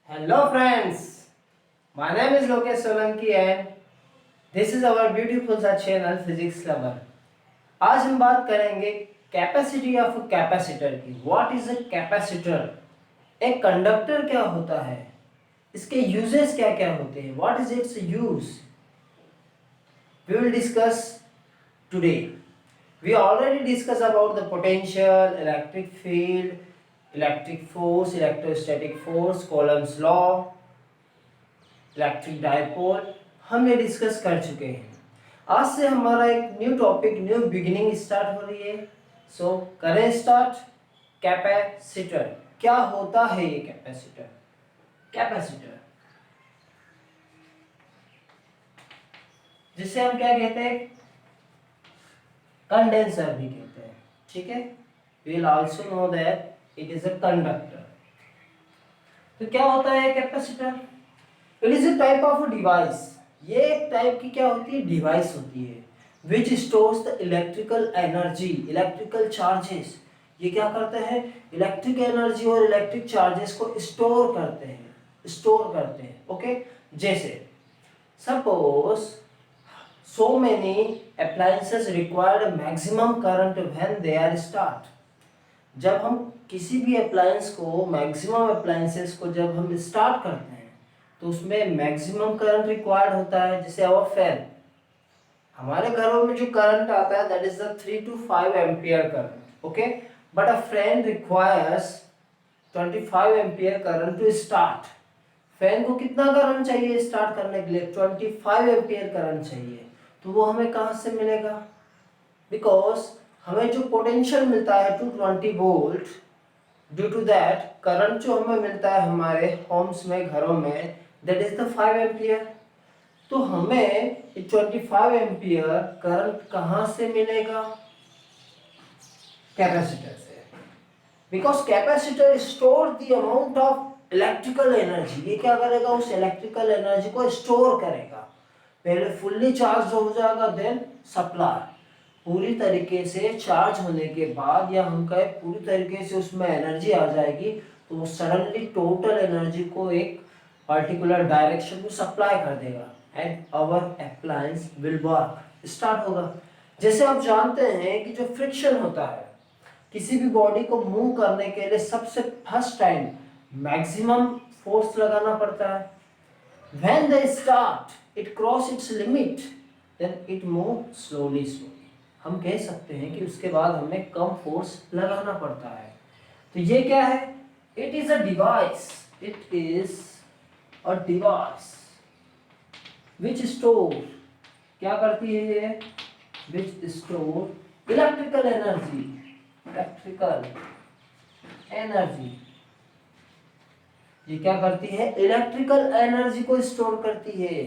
Hello friends, my name is Lokesh Solanki and this is our beautiful सा channel Physics Lover। आज हम बात करेंगे कैपेसिटी ऑफ कैपेसिटर की। What is a capacitor? एक conductor क्या होता है, इसके यूजेस क्या क्या होते हैं, what is its use, we will discuss today. We already discussed about the potential, electric field, electric force, electrostatic force, Coulomb's law, electric dipole, हम ये डिस्कस कर चुके हैं। आज से हमारा एक new topic, new beginning start हो रही है। सो करें स्टार्ट। कैपेसिटर क्या होता है? ये कैपेसिटर जिसे हम क्या कहते हैं, कंडेंसर भी कहते हैं। ठीक है, we will also know that it is a conductor. तो क्या होता है capacitor? It is a type of device. ये एक टाइप की क्या होती है, डिवाइस होती है which stores the electrical energy, electrical charges. ये क्या करते हैं, इलेक्ट्रिक एनर्जी और इलेक्ट्रिक चार्जेस को स्टोर करते हैं। ओके, जैसे suppose so many appliances required maximum current when they are start। जब हम किसी भी अप्लायंस को, मैक्सिमम अप्लायंसेस को जब हम स्टार्ट करते हैं तो उसमें मैक्सिमम करंट रिक्वायर्ड होता है। जैसे आवर फैन, हमारे घरों में जो करंट आता है that is the 3 to 5 ampere current. Okay, but a fan requires 25 ampere current to start. Fan को कितना करंट चाहिए स्टार्ट करने के लिए? 25 एम्पियर करंट चाहिए। तो वो हमें कहाँ से मिलेगा? बिकॉज हमें जो पोटेंशियल मिलता है 220 volt, due to that current जो हमें मिलता है हमारे होम्स में, घरों में, दैट इज द 5 एम्पियर। तो हमें 25 एम्पियर करंट कहाँ से मिलेगा? कैपेसिटर से। Because capacitor store the amount of electrical energy. ये क्या करेगा, उस इलेक्ट्रिकल एनर्जी को स्टोर करेगा। पहले फुल्ली चार्ज हो जाएगा, देन सप्लाई। पूरी तरीके से चार्ज होने के बाद, या हम कहें पूरी तरीके से उसमें एनर्जी आ जाएगी, तो वो सडनली टोटल एनर्जी को एक पर्टिकुलर डायरेक्शन में सप्लाई कर देगा and our appliance will work, start होगा। जैसे आप जानते हैं कि जो फ्रिक्शन होता है किसी भी बॉडी को मूव करने के लिए, सबसे फर्स्ट टाइम मैक्सिमम फोर्स लगाना पड़ता है। When they start, it cross its limit, then it move slowly। हम कह सकते हैं कि उसके बाद हमें कम फोर्स लगाना पड़ता है। तो ये क्या है? It is a device, which store, क्या करती है ये? विच स्टोर इलेक्ट्रिकल एनर्जी। ये क्या करती है? इलेक्ट्रिकल एनर्जी को स्टोर करती है।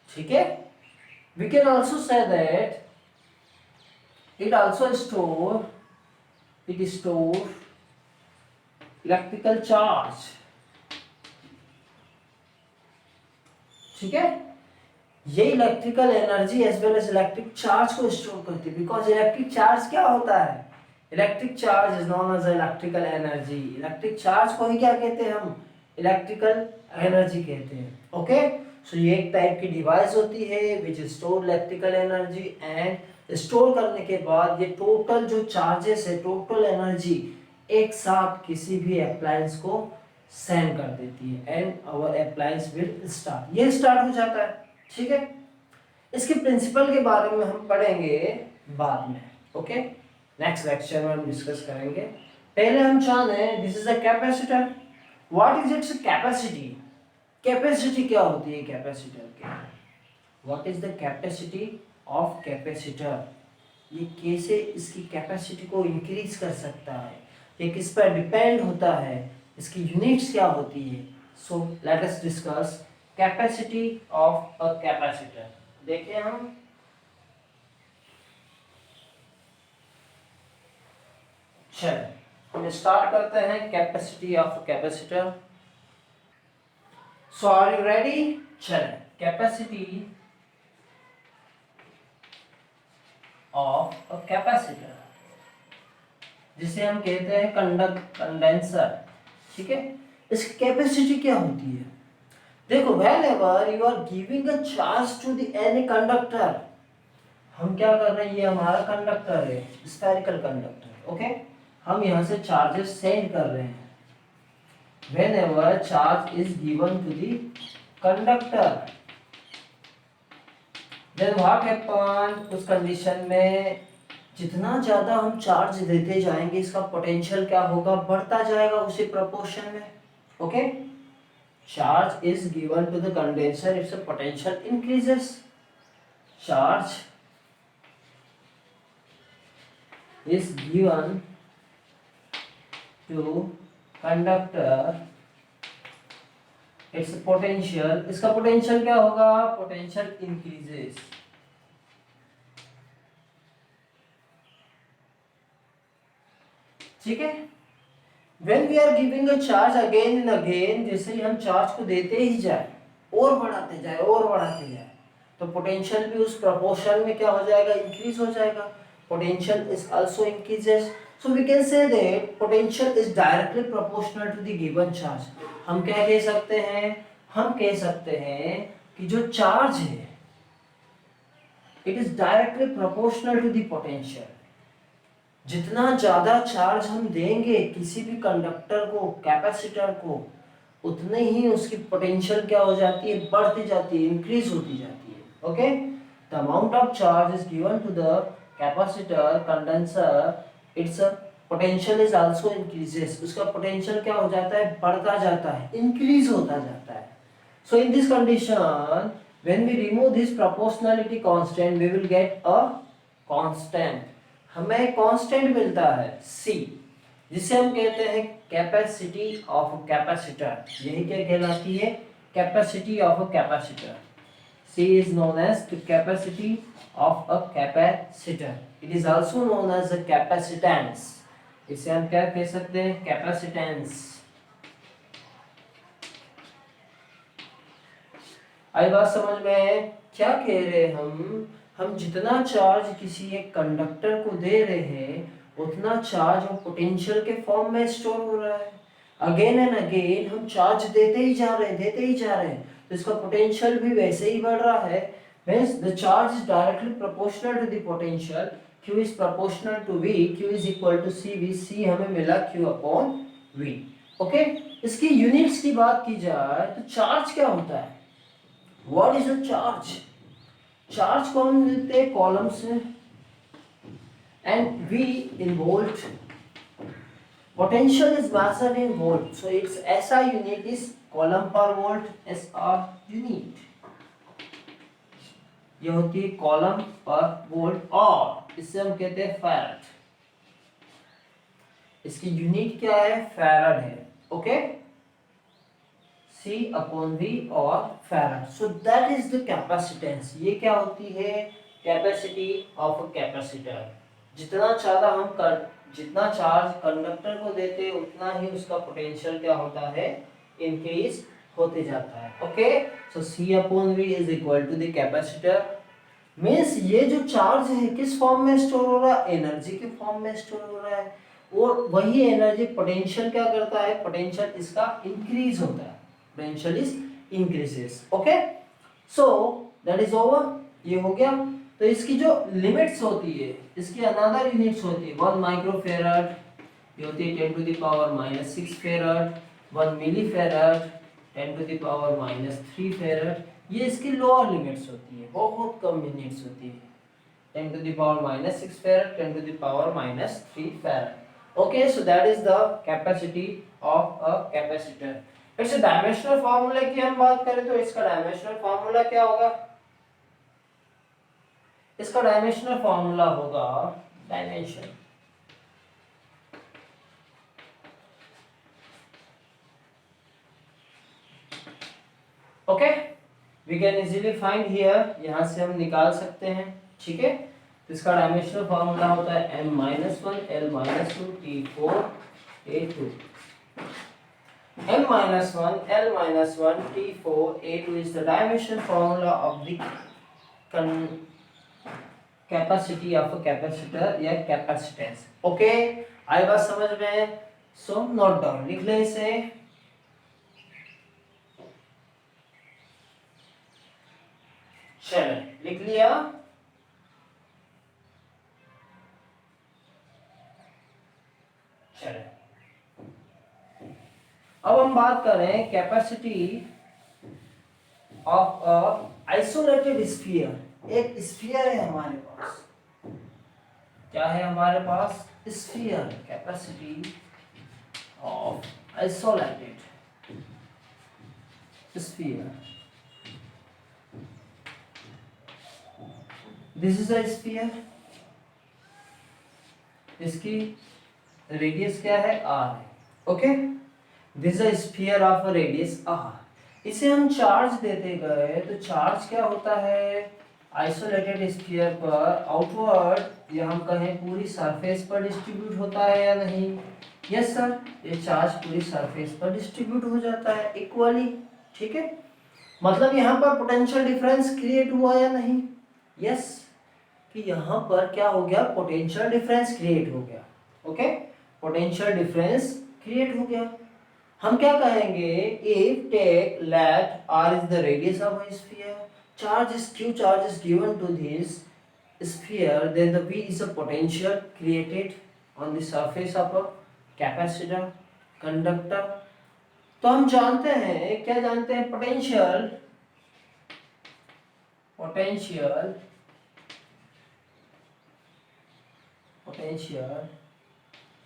ठीक है, we can also say that it also store electrical charge. ठीक है, ये electrical energy as well as electric charge को स्टोर करती है। बिकॉज इलेक्ट्रिक चार्ज क्या होता है? Electric charge is known as electrical energy. Electric charge को ही क्या कहते हैं हम? इलेक्ट्रिकल एनर्जी कहते हैं। ओके, सो ये एक टाइप की डिवाइस होती है विच store electrical energy, and store करने के बाद ये टोटल जो चार्जेस है, टोटल एनर्जी एक साथ किसी भी अप्लायंस को सेंड कर देती है and our appliance will start. ये स्टार्ट हो जाता है। ठीक है, इसके प्रिंसिपल के बारे में हम पढ़ेंगे बाद में। ओके, नेक्स्ट लेक्चर में हम डिस्कस करेंगे। पहले हम जाने this is a capacitor. What is its capacity? Capacity क्या होती है कैपेसिटर की? What is the capacity of capacitor? ये कैसे इसकी कैपेसिटी को इंक्रीज कर सकता है, ये किस पर डिपेंड होता है, इसकी यूनिट्स क्या होती है? So let us discuss capacity of a capacitor. देखिए हम हम स्टार्ट करते हैं capacity of capacitor. So are you ready? चलें, कैपेसिटी ऑफ अ कैपेसिटर, जिसे हम कहते हैं कंडेंसर। ठीक है, इसकी कैपेसिटी क्या होती है? देखो, whenever you are giving a charge to the any conductor, हम क्या कर रहे हैं, ये हमारा कंडक्टर है, स्फेरिकल कंडक्टर, ओके। हम यहाँ से चार्जेस सेंड कर रहे हैं। whenever charge is given to the conductor, then what happen, उस कंडीशन में जितना ज्यादा हम चार्ज देते जाएंगे इसका पोटेंशियल क्या होगा, बढ़ता जाएगा उसी प्रोपोर्शन में, okay. Charge is given to the condenser, its potential increases. Charge is given to conductor, its potential, इसका पोटेंशियल क्या होगा, पोटेंशियल इंक्रीजेस। ठीक है। when we are giving a charge again and again, जैसे ही हम चार्ज को देते ही जाए और बढ़ाते जाए और बढ़ाते जाए, तो पोटेंशियल भी उस प्रोपोर्शन में क्या हो जाएगा, इंक्रीज हो जाएगा। potential is also increases, so we can say that potential is directly proportional to the given charge। हम क्या कह सकते हैं, हम कह सकते हैं कि जो चार्ज है it is directly proportional to the potential। जितना ज्यादा चार्ज हम देंगे किसी भी कंडक्टर को, कैपेसिटर को, उतने ही उसकी पोटेंशियल क्या हो जाती है, बढ़ती जाती है, इंक्रीज होती जाती है, okay. The amount of charge is given to the capacitor condenser, its potential is also increases, उसका पोटेंशियल क्या हो जाता है, बढ़ता जाता है, इंक्रीज होता जाता है। So in this condition when we remove this proportionality constant we will get a constant, हमें कांस्टेंट मिलता है C, जिसे हम कहते हैं कैपेसिटी ऑफ कैपेसिटर। यही क्या कहलाती है, capacity of a capacitor. C is known as the capacity of a capacitor, it is also known as a capacitance, इसे हम क्या कह सकते हैं, कैपेसिटेंस। आई बात समझ में, क्या कह रहे हैं हम जितना चार्ज किसी एक कंडक्टर को दे रहे हैं उतना चार्ज वो पोटेंशियल के फॉर्म में स्टोर हो रहा है। अगेन एंड अगेन हम चार्ज देते ही जा रहे हैं, देते ही जा रहे हैं, तो इसका पोटेंशियल भी वैसे ही बढ़ रहा है। Hence the charge is directly proportional to the potential, Q is proportional to V, Q is equal to CV, C हमें मिला Q upon V, ओके। इसकी यूनिट्स की बात की जाए तो चार्ज क्या होता है, what is a charge, charge को हम लेते हैं कॉलम से, and V in volt, potential is measured in volt, so its SI unit is coulomb per volt, SR unit, ये होती है कॉलम पर वोल्ट, और इससे हम कहते हैं फैराड, इसकी यूनिट क्या है, फैराड है, ओके। C upon V और farad, so that is the capacitance. ये क्या होती है, कैपेसिटी ऑफ अ कैपेसिटर। जितना ज्यादा हम जितना चार्ज कंडक्टर को देते हैं उतना ही उसका पोटेंशियल क्या होता है, इंक्रीज होते जाता है, okay. So C upon V is equal to the capacitor, means ये जो चार्ज है किस फॉर्म में स्टोर हो रहा है, एनर्जी के फॉर्म में स्टोर हो रहा है, और वही एनर्जी पोटेंशियल क्या करता है, पोटेंशियल इसका इंक्रीज होता है, potential is increases, okay. So that is over, ये हो गया। तो इसकी जो लिमिट्स होती है, इसकी अनदर यूनिट्स होती है, 1 माइक्रोफेराड, ये होती है 10 to the power -6 farad, 1 millifarad 10 to the power -3 farad, ये इसकी लोअर लिमिट्स होती है, बहुत कम यूनिट्स होती है, 10 to the power -6 farad, 10 to the power -3 farad, okay. So that is the capacity of a capacitor. Its dimensional formula की हम बात करें तो इसका डायमेंशनल फार्मूला क्या होगा, इसका डायमेंशनल फार्मूला होगा dimension, okay. We can easily find here, यहां से हम निकाल सकते हैं, ठीक है। तो इसका डायमेंशनल फार्मूला होता है m-1 l-2 t4 a2, m-1 l-1 t4 a2 is the dimensional formula of the capacity of a capacitor या कैपेसिटेंस, ओके। आई बात समझ में, सो नोट डाउन, लिख ले इसे, चलो लिख लिया। चलो अब हम बात करें capacity of a isolated sphere. एक स्फीयर है हमारे पास, क्या है हमारे पास? Sphere. Capacity of isolated sphere, this is a sphere, इसकी रेडियस क्या है? आर है। Okay, this is a sphere of a radius r. इसे हम चार्ज देते गए तो चार्ज क्या होता है? आइसोलेटेड स्फीयर पर आउटवर्ड या हम कहें पूरी सरफेस पर डिस्ट्रीब्यूट होता है या नहीं? यस सर, ये चार्ज पूरी सरफेस पर डिस्ट्रीब्यूट हो जाता है इक्वली। ठीक है, मतलब यहाँ पर पोटेंशियल डिफरेंस क्रिएट हुआ या नहीं? यस, कि यहाँ पर क्या हो गया? पोटेंशियल डिफरेंस क्रिएट हो गया। ओके, पोटेंशियल डिफरेंस क्रिएट हो गया। हम क्या कहेंगे? If take let r is the radius of a sphere, charge is given to this sphere, then the v is a potential created on the surface of a capacitor, conductor। तो हम जानते हैं, क्या जानते हैं? Potential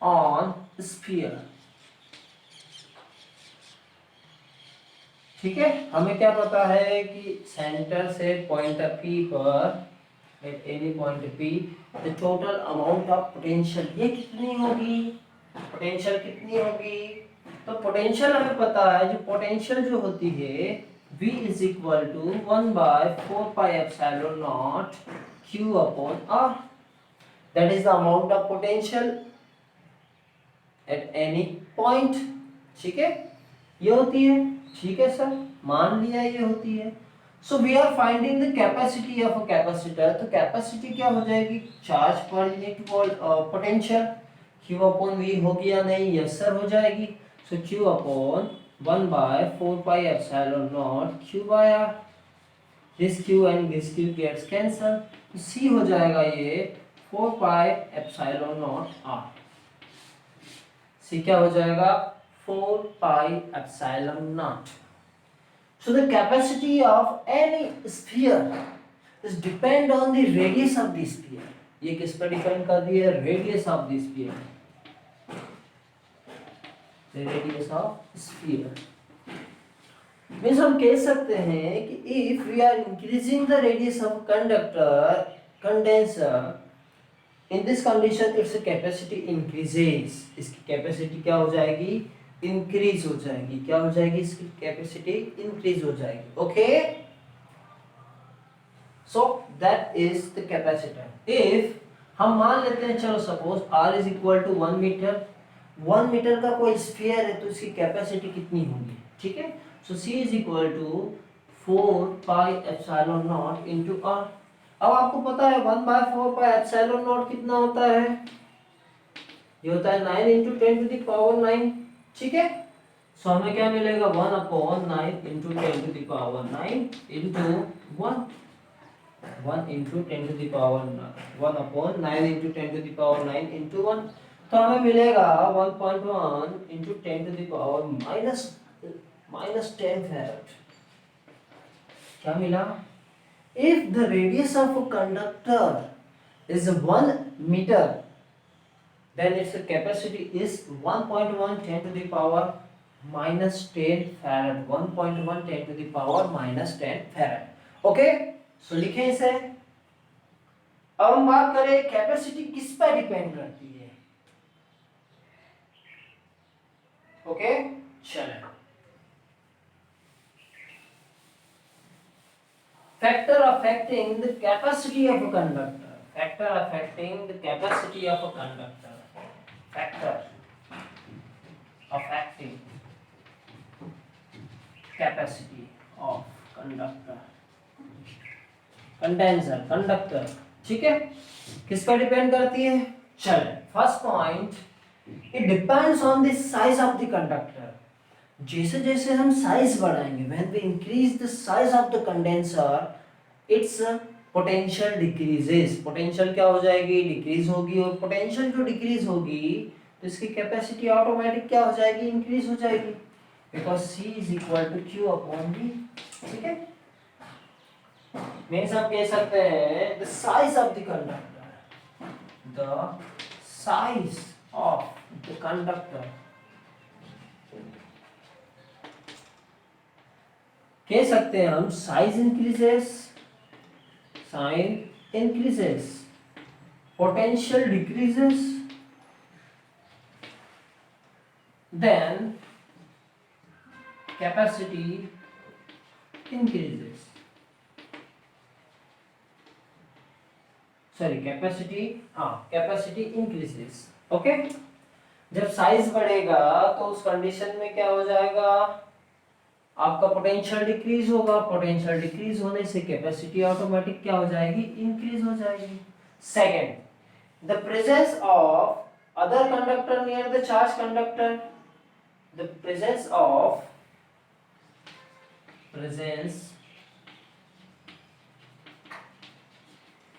on sphere. ठीक है, हमें क्या पता है कि सेंटर से पॉइंट P पर eight any point P the total amount of potential ये कितनी होगी? पोटेंशियल कितनी होगी? तो पोटेंशियल हमें पता है, जो पोटेंशियल जो होती है V is equal to 1/4πε0 Q upon R। That is the amount of potential at any point. ठीक है, ये होती है। ठीक है सर, मान लिया ये होती है। So we are finding the capacity of a capacitor. तो कैपेसिटी क्या हो जाएगी? चार्ज पर unit potential Q upon V होगी या नहीं? यस सर, हो जाएगी। So Q upon 1/4πε0 Q by R। This Q and this Q gets cancel, तो C हो जाएगा ये 4πε0 R। C क्या हो जाएगा? 4πε0। So the capacity of any sphere is depend on the radius of the sphere। ये किस पर डिपेंड कर रही है? Radius of the sphere. the radius of sphere means हम कह सकते हैं कि if we are increasing the radius of condenser in this condition its capacity increases। इसकी कैपेसिटी क्या हो जाएगी? इंक्रीज हो जाएगी। क्या हो जाएगी? इसकी कैपेसिटी इंक्रीज हो जाएगी। Okay, so that is the capacitor. If हम मान लेते हैं, चलो suppose r is equal to 1 metre, 1 metre का कोई स्फीयर है तो इसकी कैपेसिटी कितनी होगी? ठीक है, so c is equal to 4πε0 into r। अब आपको पता है 1/4πε0 कितना होता है? ये होता है 9 × 10⁻⁹। ठीक है, सो हमें क्या मिलेगा? 1/9 × 10⁻⁹ इंटू 1 1 × 10⁻⁹ 1/9 × 10⁻⁹ इंटू 1, तो हमें मिलेगा 1.1 × 10⁻⁻10 फैराड। क्या मिला? If the radius of a conductor is 1 metre then its capacity is 1.1 10⁻⁻10 farad। 1.1 10⁻⁻10 farad। Okay, सो लिखें इसे। अब हम बात करें कैपेसिटी किस पर डिपेंड करती है। ओके, चलें। factor affecting the capacity of a conductor, factor affecting the capacity of a conductor, factor affecting capacity of conductor, condenser, conductor। ठीक है, किस पर डिपेंड करती है? चल, first point, it depends on the size of the conductor. जैसे जैसे हम साइज बढ़ाएंगे, when we increase the size of the condenser its potential decreases, potential क्या हो जाएगी, डिक्रीज होगी, और पोटेंशियल जो डिक्रीज होगी तो इसकी कैपेसिटी ऑटोमेटिक क्या हो जाएगी, इंक्रीज हो जाएगी, because C is equal to Q upon V। ठीक है, मीन्स हम कह सकते हैं the size of the conductor, the size of the conductor, कह सकते हैं हम size increases, size increases, potential decreases, then capacity increases, sorry capacity, हाँ कैपेसिटी इंक्रीजेस। ओके, जब साइज बढ़ेगा तो उस कंडीशन में क्या हो जाएगा, आपका पोटेंशियल डिक्रीज होगा, पोटेंशियल डिक्रीज होने से कैपेसिटी ऑटोमेटिक क्या हो जाएगी, इंक्रीज हो जाएगी। Second, the presence of other conductor near the charge conductor, the presence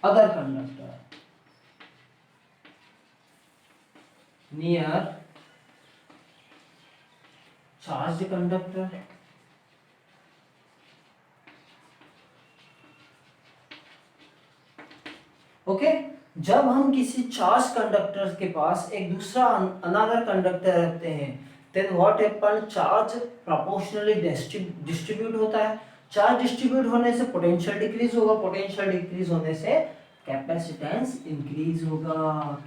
other conductor near charged conductor, okay जब हम किसी चार्ज कंडक्टर के पास एक दूसरा अनदर कंडक्टर रखते हैं, then what happen, charge proportionally distribute होता है, चार्ज डिस्ट्रीब्यूट होने से पोटेंशियल डिक्रीज होगा, पोटेंशियल डिक्रीज होने से कैपेसिटेंस इंक्रीज होगा,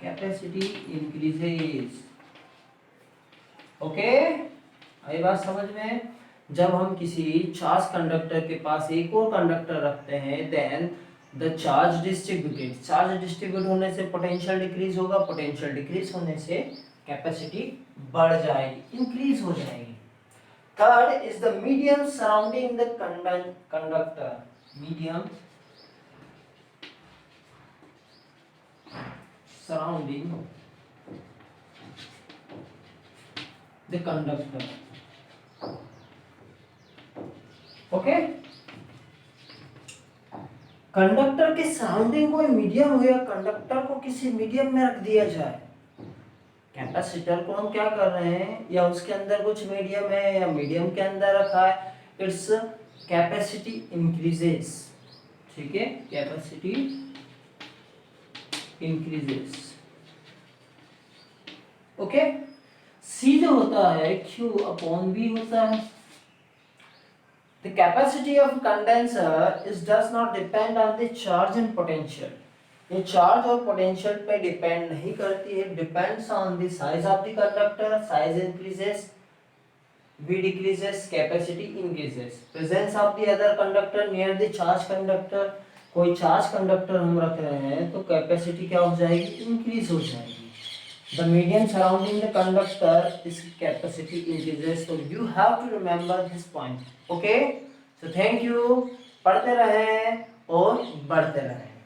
कैपेसिटी इंक्रीजेस। ओके, आई बात समझ में? जब हम किसी चार्ज कंडक्टर के पास एक और कंडक्टर रखते हैं, then the charge distributed, charge distribute होने से पोटेंशियल डिक्रीज होगा, पोटेंशियल डिक्रीज होने से कैपेसिटी बढ़ जाएगी, इंक्रीज हो जाएगी। Third is the medium surrounding the conductor, medium surrounding the conductor. Okay, conductor के सराउंडिंग कोई मीडियम हो या कंडक्टर को किसी मीडियम में रख दिया जाए, कैपेसिटर को हम क्या कर रहे हैं, या उसके अंदर कुछ मीडियम है या मीडियम के अंदर रखा है, इट्स कैपेसिटी इंक्रीजेस। ठीक है, कैपेसिटी इंक्रीजेस। ओके, C जो होता है Q अपॉन V होता है। The capacity of condenser is does not depend on the charge and potential. ये चार्ज और पोटेंशियल पे डिपेंड नहीं करती है, depends on the size of the conductor, size increases, V decreases, capacity increases, presence of the other conductor near the charge conductor, कोई charge conductor हम रख रहे हैं तो कैपेसिटी क्या हो जाएगी, इंक्रीज हो जाएगी। The medium surrounding the conductor is capacity increases, so you have to remember this point. Okay, so thank you, पढ़ते रहें और बढ़ते रहें।